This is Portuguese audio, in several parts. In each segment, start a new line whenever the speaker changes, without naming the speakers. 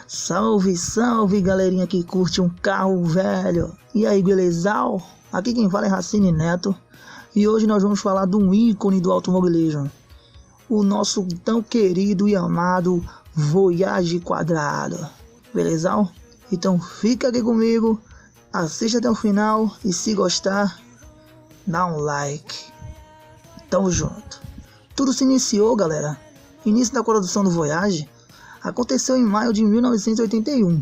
Salve, salve galerinha que curte um carro velho. E aí, belezal? Aqui quem fala é Racine Neto. E hoje nós vamos falar de um ícone do automobilismo, o nosso tão querido e amado Voyage Quadrado. Belezal? Então fica aqui comigo, assista até o final e se gostar, dá um like. Tamo junto. Tudo se iniciou, galera. Início da produção do Voyage aconteceu em maio de 1981.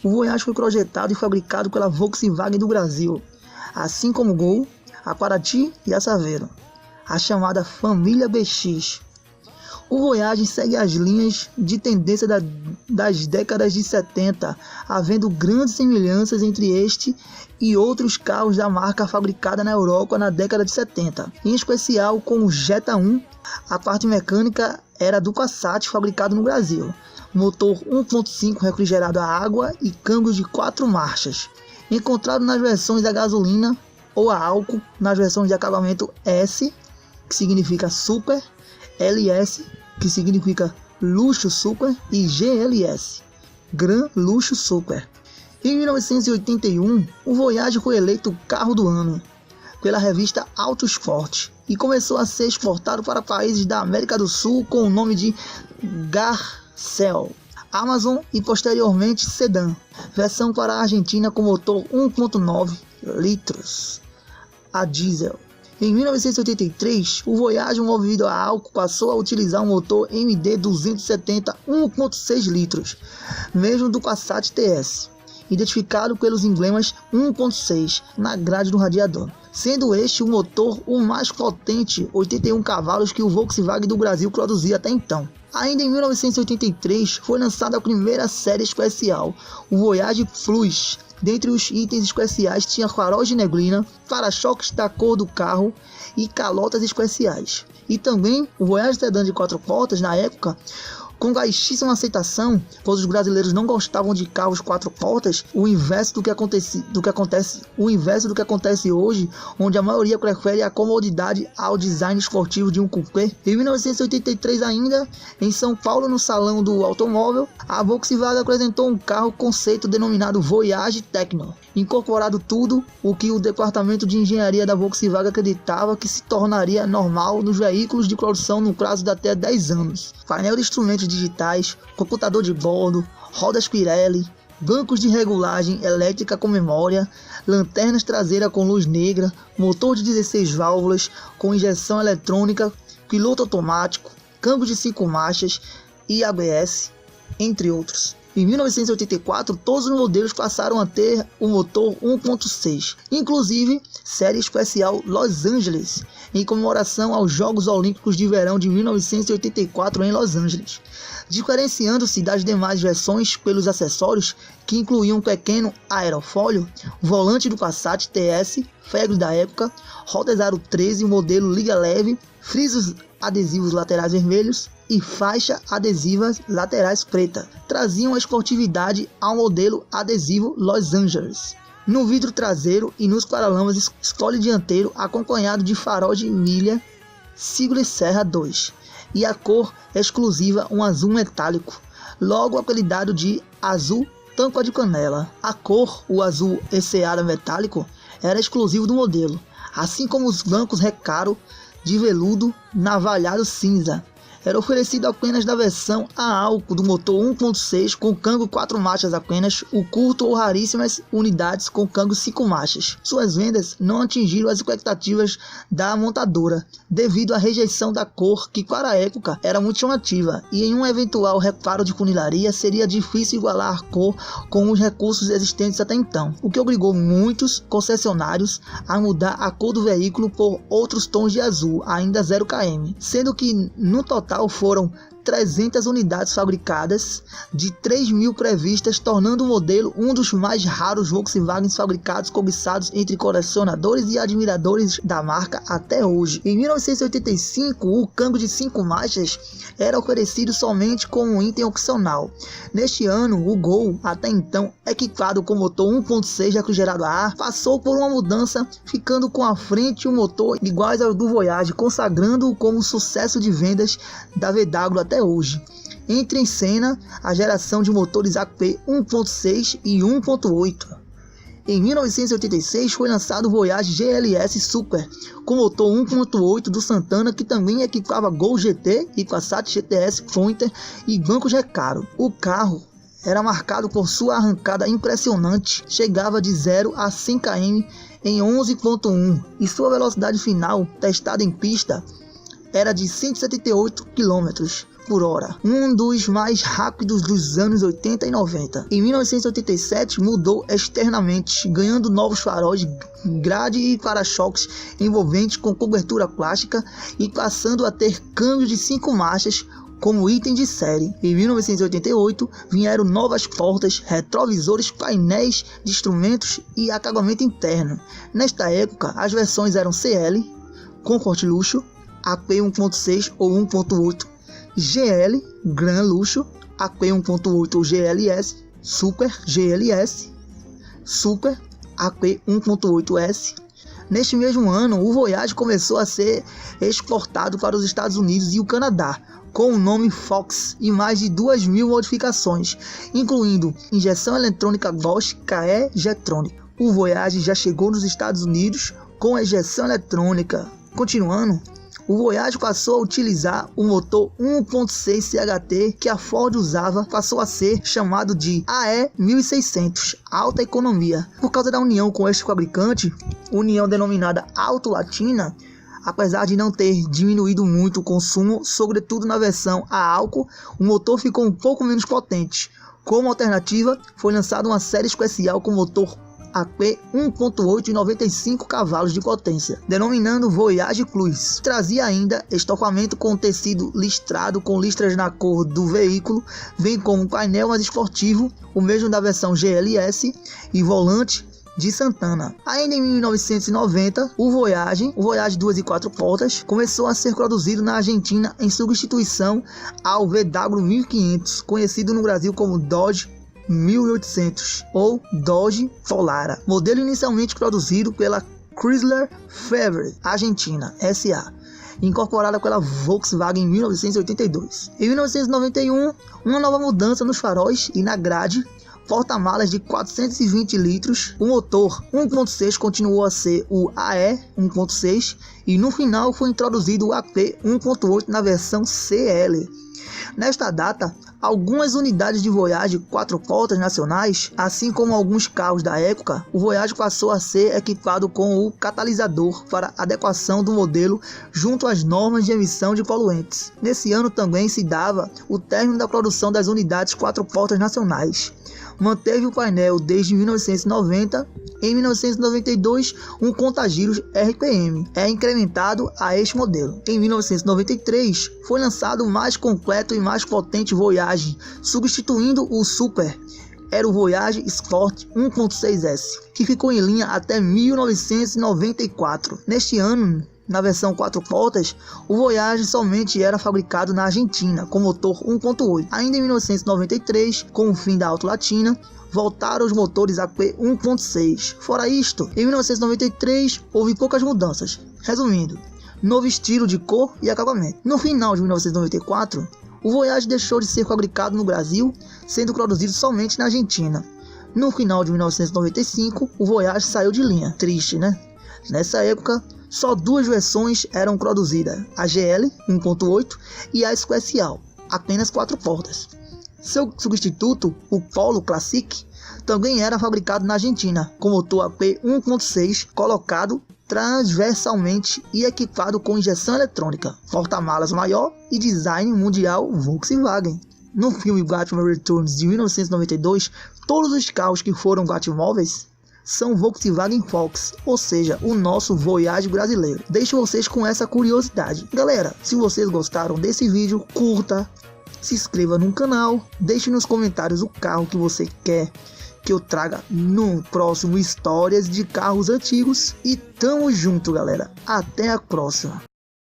O Voyage foi projetado e fabricado pela Volkswagen do Brasil, assim como o Gol, a Paraty e a Saveiro, a chamada família BX. O Voyage segue as linhas de tendência das décadas de 70, havendo grandes semelhanças entre este e outros carros da marca fabricada na Europa na década de 70, em especial com o Jetta 1. A parte mecânica era do Passat fabricado no Brasil, motor 1.5 refrigerado a água e câmbio de 4 marchas, encontrado nas versões da gasolina ou a álcool, nas versões de acabamento S, que significa Super, LS, que significa Luxo Super, e GLS, Gran Luxo Super. Em 1981, o Voyage foi eleito carro do ano pela revista Autosport e começou a ser exportado para países da América do Sul com o nome de Garcel, Amazon e posteriormente Sedan, versão para a Argentina com motor 1.9 litros a diesel. Em 1983, o Voyage movido a álcool passou a utilizar um motor MD 270 1.6 litros, mesmo do Passat TS, identificado pelos emblemas 1.6 na grade do radiador, sendo este o motor o mais potente, 81 cavalos, que o Volkswagen do Brasil produzia até então. Ainda em 1983 foi lançada a primeira série especial, o Voyage Plus. Dentre os itens especiais tinha faróis de neblina, para-choques da cor do carro e calotas especiais. E também o Voyage Sedan de 4 portas na época, com baixíssima aceitação, pois os brasileiros não gostavam de carros 4 portas, o inverso do que acontece hoje, onde a maioria prefere a comodidade ao design esportivo de um coupé. Em 1983 ainda, em São Paulo, no Salão do Automóvel, a Volkswagen apresentou um carro conceito denominado Voyage Techno, incorporado tudo o que o departamento de engenharia da Volkswagen acreditava que se tornaria normal nos veículos de produção no prazo de até 10 anos. Painel de instrumentos digitais, computador de bordo, rodas Pirelli, bancos de regulagem elétrica com memória, lanternas traseiras com luz negra, motor de 16 válvulas com injeção eletrônica, piloto automático, câmbio de 5 marchas e ABS, entre outros. Em 1984, todos os modelos passaram a ter o motor 1.6, inclusive série especial Los Angeles, em comemoração aos Jogos Olímpicos de Verão de 1984 em Los Angeles, diferenciando-se das demais versões pelos acessórios que incluíam um pequeno aerofólio, volante do Passat TS, febre da época, rodas aro 13, modelo liga leve, frisos adesivos laterais vermelhos e faixa adesivas laterais preta, traziam a esportividade ao modelo adesivo Los Angeles. No vidro traseiro e nos paralamas espólio dianteiro acompanhado de farol de milha Siglo Serra 2 e a cor exclusiva um azul metálico, logo apelidado de azul tampa de canela. A cor, o azul eceado metálico, era exclusivo do modelo, assim como os bancos recaro de veludo navalhado cinza. Era oferecido apenas da versão a álcool do motor 1.6 com câmbio 4 marchas apenas, o curto ou raríssimas unidades com câmbio 5 marchas. Suas vendas não atingiram as expectativas da montadora, devido à rejeição da cor, que para a época era muito chamativa, e em um eventual reparo de funilaria seria difícil igualar a cor com os recursos existentes até então, o que obrigou muitos concessionários a mudar a cor do veículo por outros tons de azul, ainda 0 km, sendo que no total foram 300 unidades fabricadas, de 3.000 previstas, tornando o modelo um dos mais raros Volkswagen fabricados, cobiçados entre colecionadores e admiradores da marca até hoje. Em 1985, o câmbio de 5 marchas era oferecido somente como um item opcional. Neste ano, o Gol, até então equipado com motor 1.6 refrigerado a ar, passou por uma mudança, ficando com a frente e o motor iguais ao do Voyage, consagrando-o como sucesso de vendas da VW até hoje. entra em cena a geração de motores AP 1.6 e 1.8. Em 1986 foi lançado o Voyage GLS Super, com motor 1.8 do Santana, que também equipava Gol GT e Passat GTS Pointer e bancos Recaro. O carro era marcado por sua arrancada impressionante, chegava de 0 a 100 km em 11.1 e sua velocidade final, testada em pista, era de 178 km por hora, um dos mais rápidos dos anos 80 e 90. Em 1987 mudou externamente, ganhando novos faróis, grade e para-choques envolventes com cobertura plástica e passando a ter câmbio de 5 marchas como item de série. Em 1988 vieram novas portas, retrovisores, painéis de instrumentos e acabamento interno. Nesta época as versões eram CL, Comfort Luxo, AP 1.6 ou 1.8, GL, Gran Luxo, AP 1.8 ou GLS, Super, GLS, Super, AP 1.8S. Neste mesmo ano, o Voyage começou a ser exportado para os Estados Unidos e o Canadá, com o nome Fox e mais de 2.000 modificações, incluindo injeção eletrônica Bosch KE Jetronic. O Voyage já chegou nos Estados Unidos com a injeção eletrônica. Continuando, o Voyage passou a utilizar o motor 1.6 CHT que a Ford usava, passou a ser chamado de AE 1600, alta economia. Por causa da união com este fabricante, união denominada Auto Latina, apesar de não ter diminuído muito o consumo, sobretudo na versão a álcool, o motor ficou um pouco menos potente. Como alternativa, foi lançada uma série especial com motor AP 1.8 e 95 cavalos de potência, denominando Voyage Plus. Trazia ainda estofamento com tecido listrado com listras na cor do veículo, vem com um painel mais esportivo, o mesmo da versão GLS, e volante de Santana. Ainda em 1990, o Voyage 2 e 4 portas, começou a ser produzido na Argentina em substituição ao VW 1500, conhecido no Brasil como Dodge 1800 ou Dodge Polara, modelo inicialmente produzido pela Chrysler Fairview Argentina SA, incorporada pela Volkswagen em 1982. Em 1991, uma nova mudança nos faróis e na grade, porta-malas de 420 litros, o motor 1.6 continuou a ser o AE 1.6 e no final foi introduzido o AP 1.8 na versão CL. Nesta data, algumas unidades de Voyage 4 portas nacionais, assim como alguns carros da época, o Voyage passou a ser equipado com o catalisador para adequação do modelo junto às normas de emissão de poluentes. Nesse ano também se dava o término da produção das unidades 4 portas nacionais. Manteve o painel desde 1990. Em 1992, um contagiros RPM é incrementado a este modelo. Em 1993, foi lançado o mais completo e mais potente Voyage, substituindo o Super. Era o Voyage Sport 1.6S, que ficou em linha até 1994. Neste ano, na versão 4 portas, o Voyage somente era fabricado na Argentina, com motor 1.8. Ainda em 1993, com o fim da Auto Latina, voltaram os motores AP 1.6. Fora isto, em 1993 houve poucas mudanças. Resumindo, novo estilo de cor e acabamento. No final de 1994, o Voyage deixou de ser fabricado no Brasil, sendo produzido somente na Argentina. No final de 1995, o Voyage saiu de linha. Triste, né? Nessa época, só 2 versões eram produzidas, a GL 1.8 e a Especial, apenas 4 portas. Seu substituto, o Polo Classic, também era fabricado na Argentina, com motor AP 1.6 colocado transversalmente e equipado com injeção eletrônica, porta-malas maior e design mundial Volkswagen. No filme Batman Returns de 1992, todos os carros que foram Batmóveis são Volkswagen Fox, ou seja, o nosso Voyage brasileiro. Deixo vocês com essa curiosidade. Galera, se vocês gostaram desse vídeo, curta, se inscreva no canal, deixe nos comentários o carro que você quer que eu traga no próximo Histórias de Carros Antigos. E tamo junto, galera. Até a próxima.